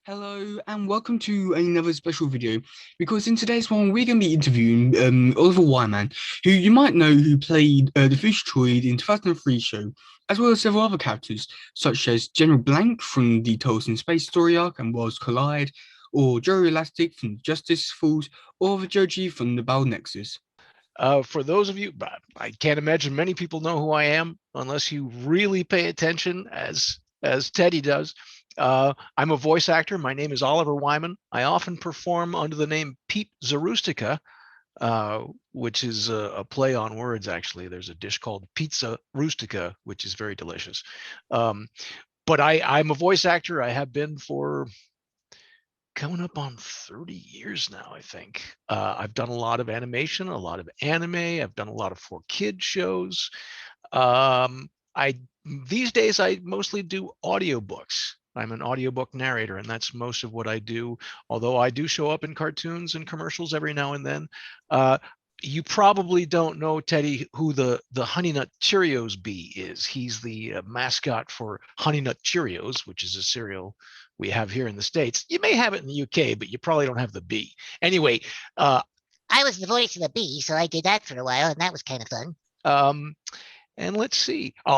Hello and welcome to another special video because in today's one we're going to be interviewing Oliver Wyman, who you might know who played the Futuretoid in 2003 show, as well as several other characters such as General Blank from the Tales in Space story arc and Worlds Collide, or Joe Elastic from Justice Falls, or the Joji from the Battle Nexus. For those of you, I can't imagine many people know who I am unless you really pay attention, as Teddy does. I'm a voice actor. My name is Oliver Wyman. I often perform under the name Pete Zarustica, which is a play on words. Actually, there's a dish called pizza rustica, which is very delicious. But I'm a voice actor. I have been for coming up on 30 years now, I think. I've done a lot of animation, a lot of anime. I've done a lot of for kids shows. I these days I mostly do audiobooks. I'm an audiobook narrator, and that's most of what I do. Although I do show up in cartoons and commercials every now and then. You probably don't know, Teddy, who the Honey Nut Cheerios bee is. He's the mascot for Honey Nut Cheerios, which is a cereal we have here in the States. You may have it in the UK, but you probably don't have the bee. Anyway, I was the voice of the bee, so I did that for a while, and that was kind of fun. And let's see. Oh,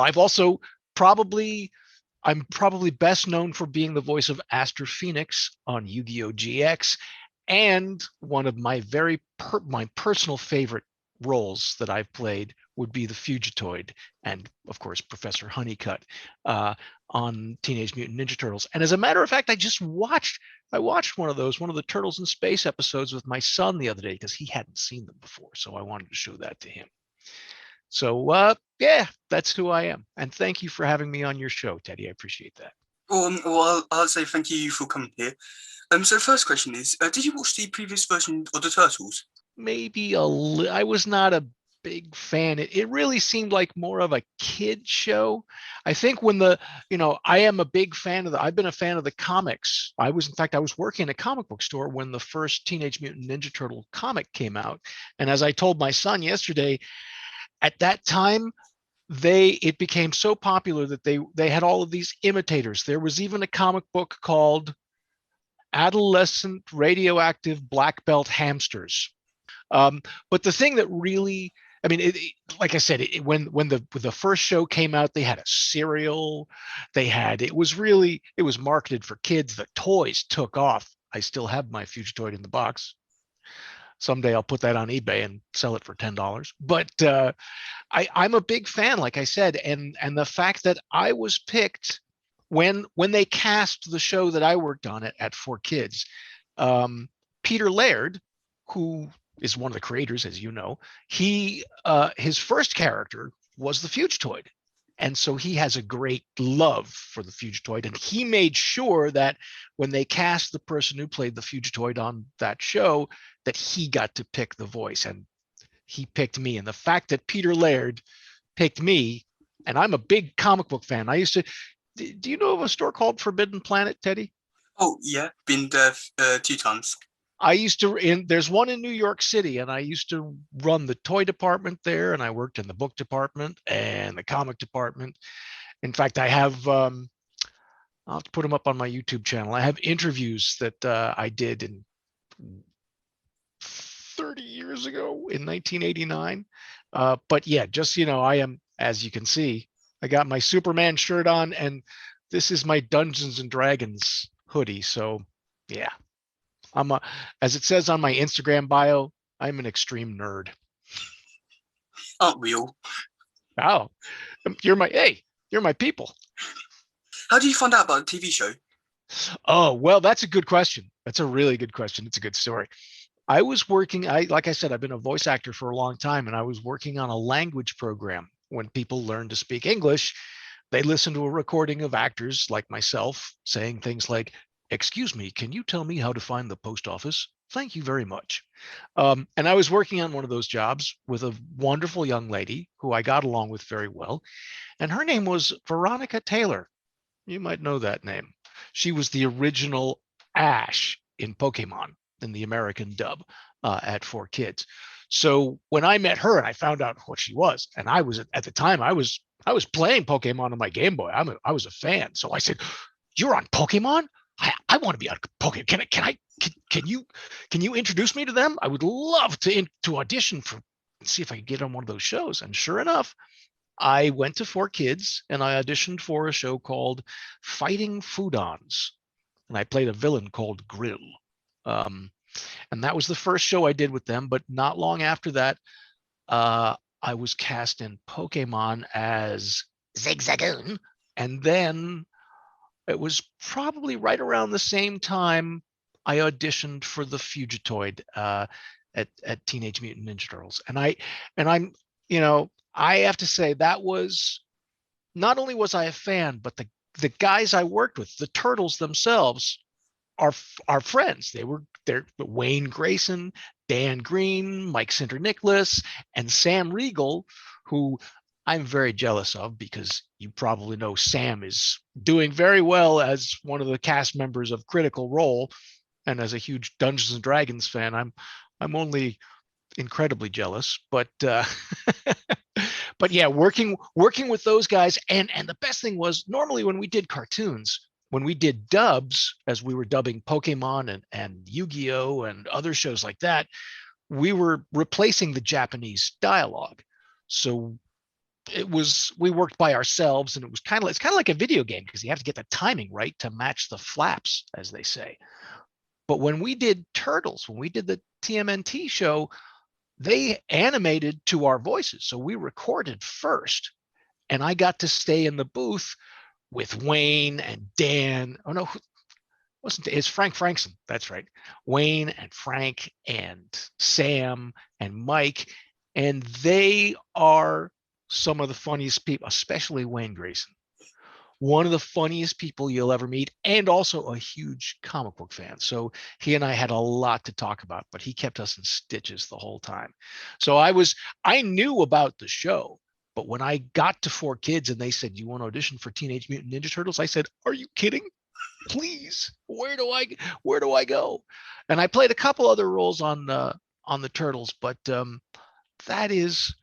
I'm probably best known for being the voice of Aster Phoenix on Yu-Gi-Oh! GX, and one of my my personal favorite roles that I've played would be the Fugitoid, and of course Professor Honeycutt on Teenage Mutant Ninja Turtles. And as a matter of fact, I watched one of the Turtles in Space episodes with my son the other day because he hadn't seen them before, so I wanted to show that to him. So yeah, that's who I am, and thank you for having me on your show, Teddy. I appreciate that. Well, I'll say thank you for coming here. So the first question is, did you watch the previous version of the Turtles? Maybe I was not a big fan. It really seemed like more of a kid show. I think when I am a big fan of I've been a fan of the comics. I was working in a comic book store when the first Teenage Mutant Ninja Turtle comic came out. And as I told my son yesterday, at that time, it became so popular that they had all of these imitators. There was even a comic book called Adolescent Radioactive Black Belt Hamsters. But the thing that really, I mean, like I said, when the first show came out, they had a cereal. It was marketed for kids. The toys took off. I still have my Fugitoid in the box. Someday I'll put that on eBay and sell it for $10. But I'm a big fan, like I said, and the fact that I was picked when they cast the show that I worked on at 4Kids, Peter Laird, who is one of the creators, as you know, his first character was the Fugitoid. And so he has a great love for the Fugitoid, and he made sure that when they cast the person who played the Fugitoid on that show, that he got to pick the voice, and he picked me. And the fact that Peter Laird picked me, and I'm a big comic book fan. Do you know of a store called Forbidden Planet, Teddy? Oh yeah, been there 2 times. There's one in New York City, and I used to run the toy department there, and I worked in the book department and the comic department. In fact, I'll have to put them up on my YouTube channel. I have interviews that I did in 30 years ago in 1989. But yeah, I am, as you can see, I got my Superman shirt on, and this is my Dungeons and Dragons hoodie. So yeah. As it says on my Instagram bio, I'm an extreme nerd. Aren't we all? Wow. You're my people. How do you find out about the TV show? Oh, well, that's a good question. That's a really good question. It's a good story. I was working, like I said, I've been a voice actor for a long time, and I was working on a language program. When people learn to speak English, they listen to a recording of actors like myself saying things like, "Excuse me, can you tell me how to find the post office? Thank you very much." And I was working on one of those jobs with a wonderful young lady who I got along with very well. And her name was Veronica Taylor. You might know that name. She was the original Ash in Pokemon in the American dub at 4Kids. So when I met her and I found out what she was, and I was at the time I was playing Pokemon on my Game Boy. I was a fan. So I said, "You're on Pokemon? I want to be on Pokemon. Can you introduce me to them? I would love to audition for, see if I could get on one of those shows. And sure enough, I went to 4Kids and I auditioned for a show called Fighting Foodons. And I played a villain called Grill. And that was the first show I did with them. But not long after that, I was cast in Pokemon as Zigzagoon. And then it was probably right around the same time I auditioned for the Fugitoid at Teenage Mutant Ninja Turtles. And I'm, I have to say that was, not only was I a fan, but the guys I worked with, the Turtles themselves, are friends. They're Wayne Grayson, Dan Green, Mike Sinter-Nicholas, and Sam Riegel, who I'm very jealous of, because you probably know Sam is doing very well as one of the cast members of Critical Role, and as a huge Dungeons and Dragons fan, I'm only incredibly jealous. But but yeah, working with those guys, and the best thing was, normally when we did cartoons, when we did dubs, as we were dubbing Pokemon and Yu-Gi-Oh and other shows like that, we were replacing the Japanese dialogue. So we worked by ourselves, and it's kind of like a video game, because you have to get the timing right to match the flaps, as they say. But when we did Turtles, when we did the TMNT show, they animated to our voices. So we recorded first, and I got to stay in the booth with Wayne and Dan. Oh no, it's Frank Frankson. That's right. Wayne and Frank and Sam and Mike. And they are some of the funniest people, especially Wayne Grayson. One of the funniest people you'll ever meet, and also a huge comic book fan. So he and I had a lot to talk about, but he kept us in stitches the whole time. So I knew about the show, but when I got to 4Kids and they said, "You want to audition for Teenage Mutant Ninja Turtles?" I said, "Are you kidding? Please, where do I go?" And I played a couple other roles on the Turtles, but that is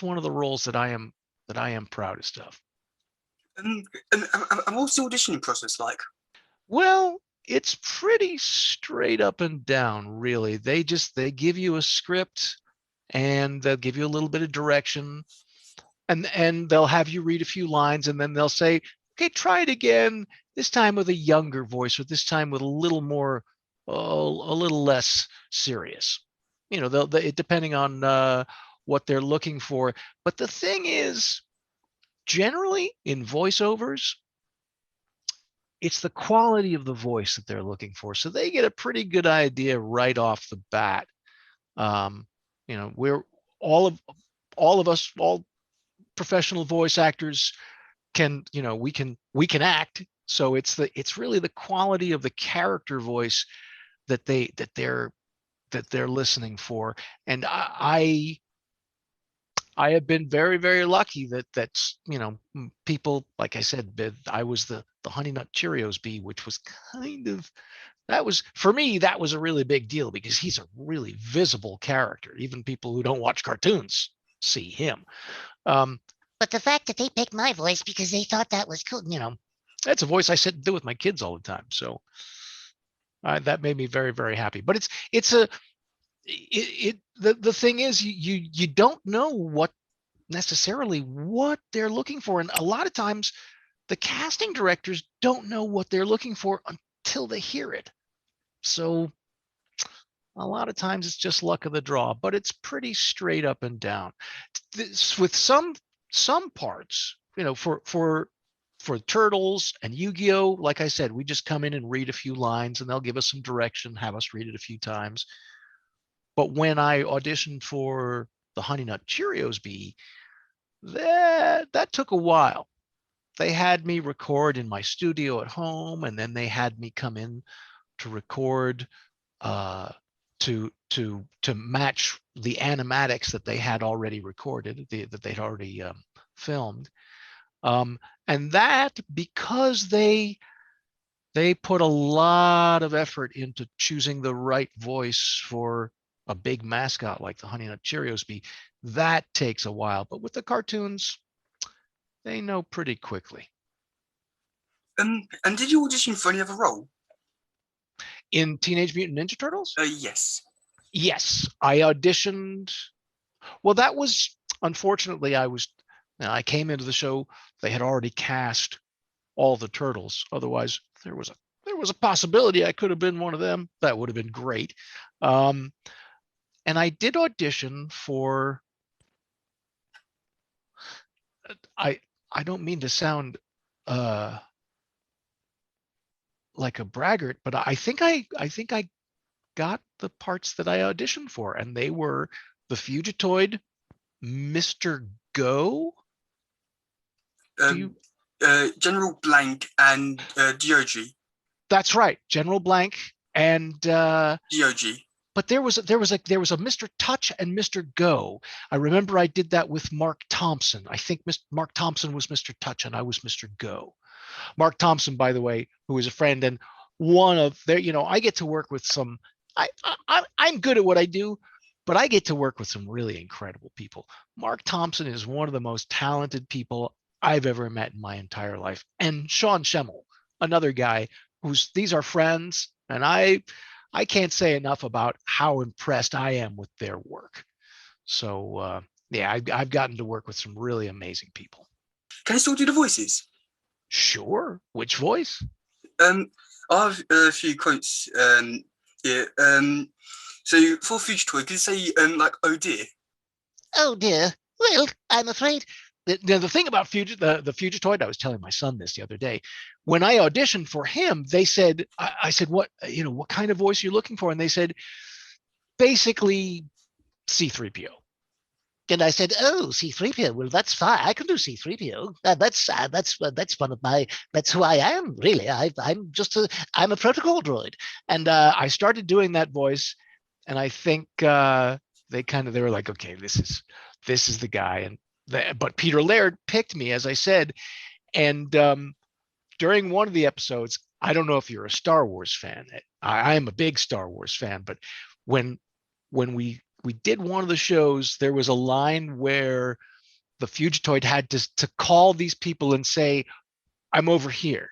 one of the roles that I am proudest of. And what's the auditioning process like? Well, it's pretty straight up and down, really. They give you a script, and they'll give you a little bit of direction, and they'll have you read a few lines, and then they'll say, "Okay, try it again, this time with a younger voice, or this time with a little more, a little less serious." Depending on what they're looking for. But the thing is, generally in voiceovers, it's the quality of the voice that they're looking for. So they get a pretty good idea right off the bat. We're all of us, all professional voice actors can, we can act. So it's really the quality of the character voice that they're listening for. And I have been very, very lucky that's people, like I said, I was the Honey Nut Cheerios bee, which was for me, that was a really big deal, because he's a really visible character. Even people who don't watch cartoons see him. But the fact that they picked my voice because they thought that was cool, that's a voice I sit and do with my kids all the time. So that made me very, very happy. But the thing is, you don't know necessarily what they're looking for, and a lot of times the casting directors don't know what they're looking for until they hear it. So a lot of times it's just luck of the draw, but it's pretty straight up and down. With some parts, for Turtles and Yu-Gi-Oh, like I said, we just come in and read a few lines, and they'll give us some direction, have us read it a few times. But when I auditioned for the Honey Nut Cheerios bee, that took a while. They had me record in my studio at home, and then they had me come in to record to match the animatics that they had already recorded, that they'd already filmed. And that, because they put a lot of effort into choosing the right voice for a big mascot like the Honey Nut Cheerios bee, that takes a while. But with the cartoons, they know pretty quickly. And did you audition for any other role? In Teenage Mutant Ninja Turtles? Yes. Yes, I auditioned. Well, that was unfortunately I came into the show. They had already cast all the turtles. Otherwise, there was a possibility I could have been one of them. That would have been great. And I did audition for. I don't mean to sound like a braggart, but I think I got the parts that I auditioned for, and they were the Fugitoid, Mr. Go. General Blank and DOG. That's right, General Blank and DOG. but there was a Mr. Touch and Mr. Go. I remember I did that with Mark Thompson. I think Mark Thompson was Mr. Touch and I was Mr. Go. Mark Thompson, by the way, who is a friend and one of their, I get to work with some. I'm good at what I do, but I get to work with some really incredible people. Mark Thompson is one of the most talented people I've ever met in my entire life. And Sean Schemmel, another guy these are friends, and I can't say enough about how impressed I am with their work. So yeah, I've gotten to work with some really amazing people. Can you still do the voices? Sure. Which voice? I have a few quotes here. So for Fugitoid, could you say like "Oh dear"? Oh dear. Well, I'm afraid. The thing about the Fugitoid, I was telling my son this the other day. When I auditioned for him, they said, I said, what kind of voice are you looking for? And they said, basically C-3PO. And I said, "Oh, C-3PO. Well, that's fine. I can do C-3PO. That's one of my. That's who I am, really. I'm a protocol droid." And I started doing that voice, and I think they were like, okay, this is the guy. And but Peter Laird picked me, as I said, and during one of the episodes, I don't know if you're a Star Wars fan. I am a big Star Wars fan, but when we did one of the shows, there was a line where the Fugitoid had to call these people and say, "I'm over here."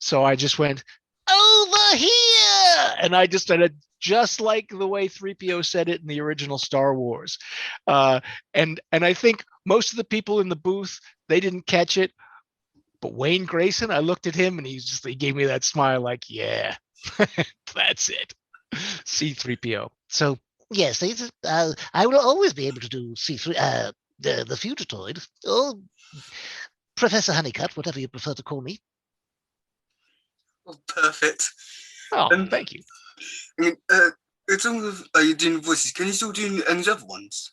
So I just went, "Over here," and I just said it just like the way 3PO said it in the original Star Wars. And I think most of the people in the booth, they didn't catch it. But Wayne Grayson, I looked at him and he gave me that smile like, yeah, that's it. C-3PO. So yes, I will always be able to do the Fugitoid, or Professor Honeycutt, whatever you prefer to call me. Oh, perfect. Oh, thank you. I mean, in terms of you doing voices, can you still do any other ones?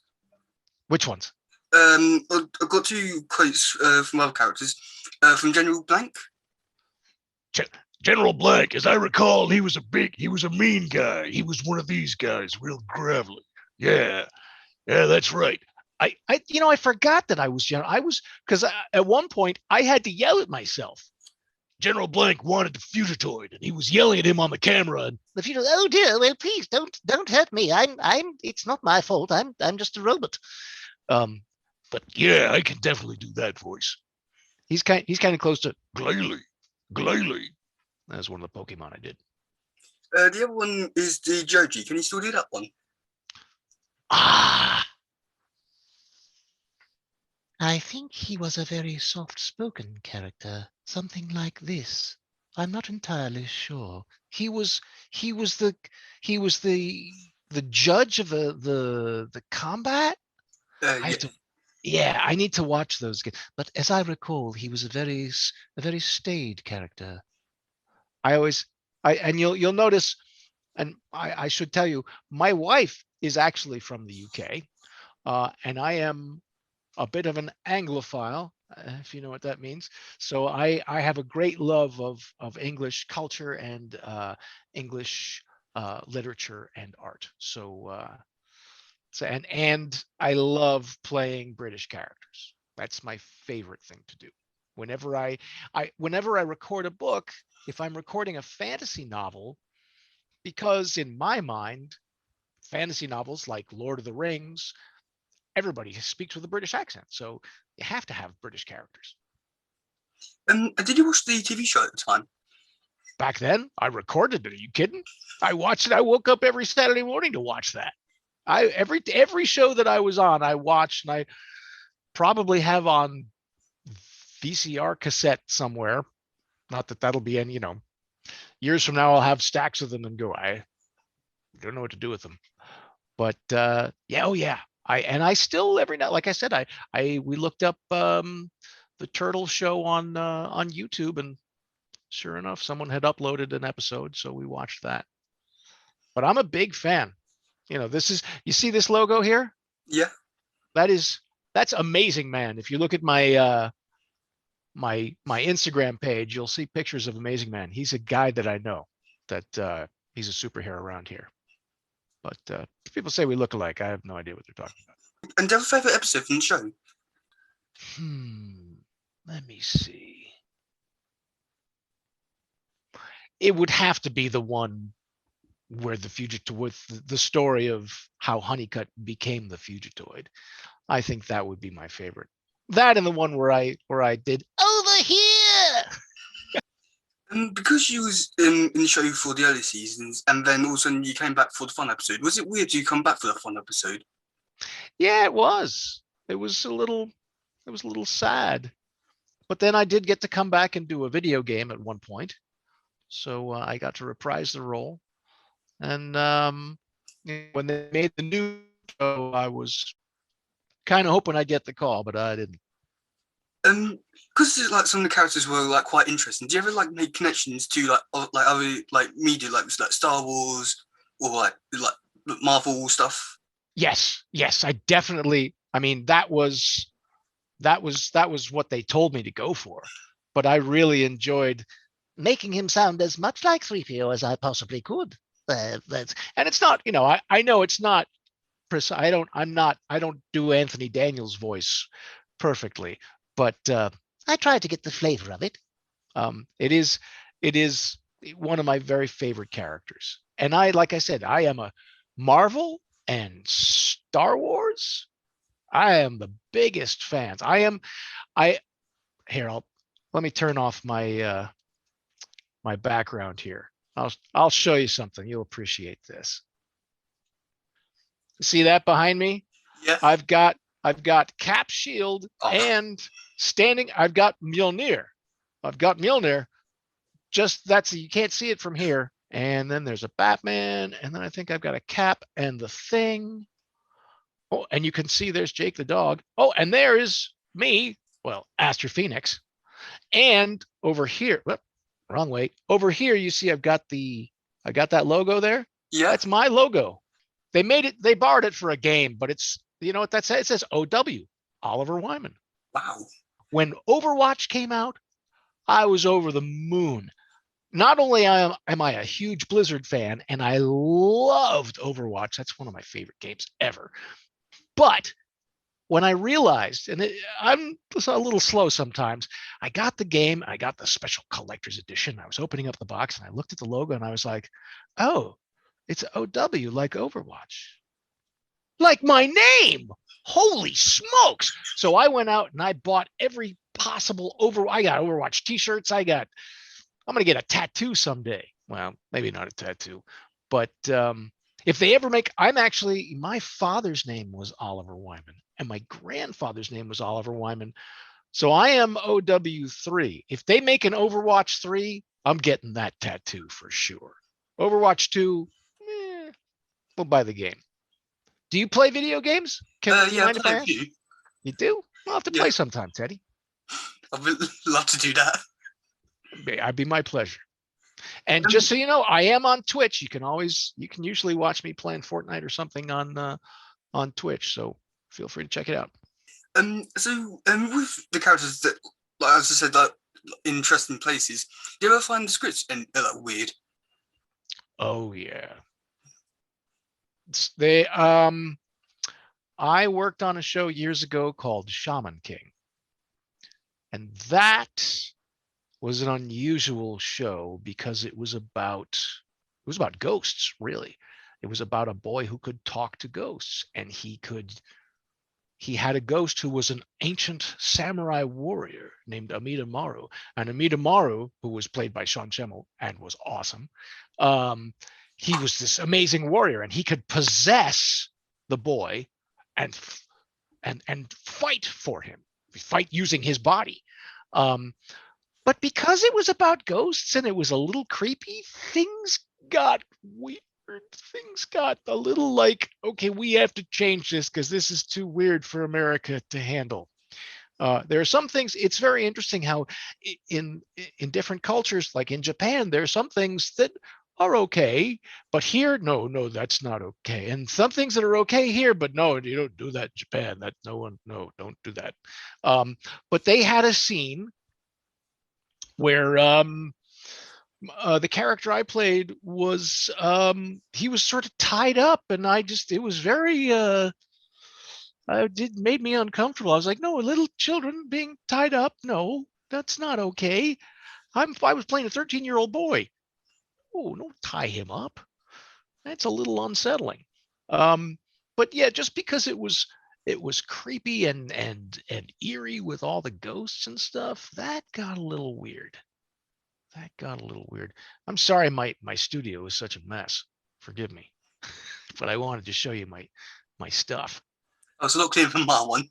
Which ones? I've got two quotes from other characters. From General Blank. General Blank, as I recall, he was a mean guy. He was one of these guys, real gravelly. Yeah, that's right. I forgot that I was because at one point I had to yell at myself. General Blank wanted the Fugitoid, and he was yelling at him on the camera. And the Fugitoid, "Oh dear, well please don't hurt me. It's not my fault. I'm just a robot." But yeah, I can definitely do that voice. He's kind of close to Glalie. That's one of the Pokemon I did. The other one is the Joji. Can you still do that one? I think he was a very soft-spoken character, something like this. I'm not entirely sure. He was the judge of the combat. I need to watch those again. But as I recall, he was a very staid character. You'll notice, and I should tell you, my wife is actually from the UK, and I am a bit of an Anglophile, if you know what that means. So I have a great love of English culture and English literature and art. And I love playing British characters. That's my favorite thing to do. Whenever I record a book, if I'm recording a fantasy novel, because in my mind, fantasy novels like Lord of the Rings, everybody speaks with a British accent. So you have to have British characters. And did you watch the TV show at the time? Back then, I recorded it. Are you kidding? I watched it. I woke up every Saturday morning to watch that. Every show that I was on, I watched, and I probably have on VCR cassette somewhere. Not that that'll be any, years from now, I'll have stacks of them and go, I don't know what to do with them. But yeah, oh yeah. I still every night, like I said, we looked up the Turtle show on YouTube, and sure enough, someone had uploaded an episode, so we watched that. But I'm a big fan. You see this logo here? Yeah. That's Amazing Man. If you look at my my Instagram page, you'll see pictures of Amazing Man. He's a guy that I know that he's a superhero around here. But people say we look alike. I have no idea what they're talking about. And do you have a favourite episode from the show? Let me see. It would have to be the one where the Fugitoid, with the story of how Honeycutt became the Fugitoid. I think that would be my favorite. That and the one where I did over here. Because you was in the show for the early seasons, and then all of a sudden you came back for the fun episode. Was it weird you come back for the fun episode? Yeah, it was. It was a little sad. But then I did get to come back and do a video game at one point. So I got to reprise the role. And when they made the new show, I was kind of hoping I'd get the call, but I didn't. Because like some of the characters were like quite interesting. Do you ever like make connections to other like media, like Star Wars or like Marvel stuff? Yes, I definitely. I mean, that was what they told me to go for. But I really enjoyed making him sound as much like 3PO as I possibly could. And it's not, I know it's not precise. I don't do Anthony Daniels' voice perfectly, but I try to get the flavor of it. It is one of my very favorite characters. And like I said, I am a Marvel and Star Wars. I am the biggest fans. Let me turn off my my background here. I'll show you something. You'll appreciate this. See that behind me? Yeah. I've got Cap Shield and standing. I've got Mjolnir. Just you can't see it from here. And then there's a Batman, and then I think I've got a Cap and the Thing. Oh, and you can see there's Jake the dog. Oh, and there is me. Well, Aster Phoenix. And over here, wrong way. Over here, you see I got that logo there. Yeah. That's my logo. They borrowed it for a game, but it's, you know what that says? It says OW, Oliver Wyman. Wow. When Overwatch came out, I was over the moon. Not only am I a huge Blizzard fan, and I loved Overwatch, that's one of my favorite games ever. But when I realized, and I'm a little slow sometimes, I got the game, I got the special collector's edition. I was opening up the box and I looked at the logo and I was like, oh, it's OW like Overwatch. Like my name. Holy smokes. So I went out and I bought every possible I got Overwatch t-shirts. I'm going to get a tattoo someday. Well, maybe not a tattoo, but if they ever my father's name was Oliver Wyman and my grandfather's name was Oliver Wyman. So I am OW3. If they make an Overwatch 3, I'm getting that tattoo for sure. Overwatch 2, we'll buy the game. Do you play video games? Yeah, I play a few. You do? I'll have to play sometime, Teddy. I would love to do that. It'd be my pleasure. And just so you know, I am on Twitch. You can usually watch me playing Fortnite or something on Twitch. So feel free to check it out. So with the characters that, like as I said, like interesting places, do you ever find the scripts weird? Oh yeah. I worked on a show years ago called Shaman King, and that was an unusual show because it was about ghosts, really. It was about a boy who could talk to ghosts, and he could he had a ghost who was an ancient samurai warrior named Amida Maru. And Amida Maru, who was played by Sean Schemmel and was awesome, he was this amazing warrior, and he could possess the boy and fight for him, fight using his body. But because it was about ghosts and it was a little creepy, things got weird. Things got a little like, okay, we have to change this because this is too weird for America to handle. There are some things, it's very interesting how in different cultures, like in Japan, there are some things that are okay, but here, no, that's not okay. And some things that are okay here, but no, you don't do that in Japan. That no, don't do that. But they had a scene where the character I played was he was sort of tied up, and it was very made me uncomfortable. I was like, no, little children being tied up, no, that's not okay. I was playing a 13-year-old boy. Oh, don't tie him up. That's a little unsettling. But yeah, just because it was creepy and eerie with all the ghosts and stuff, that got a little weird. I'm sorry my studio is such a mess. Forgive me. But I wanted to show you my stuff. I was not clear from my one.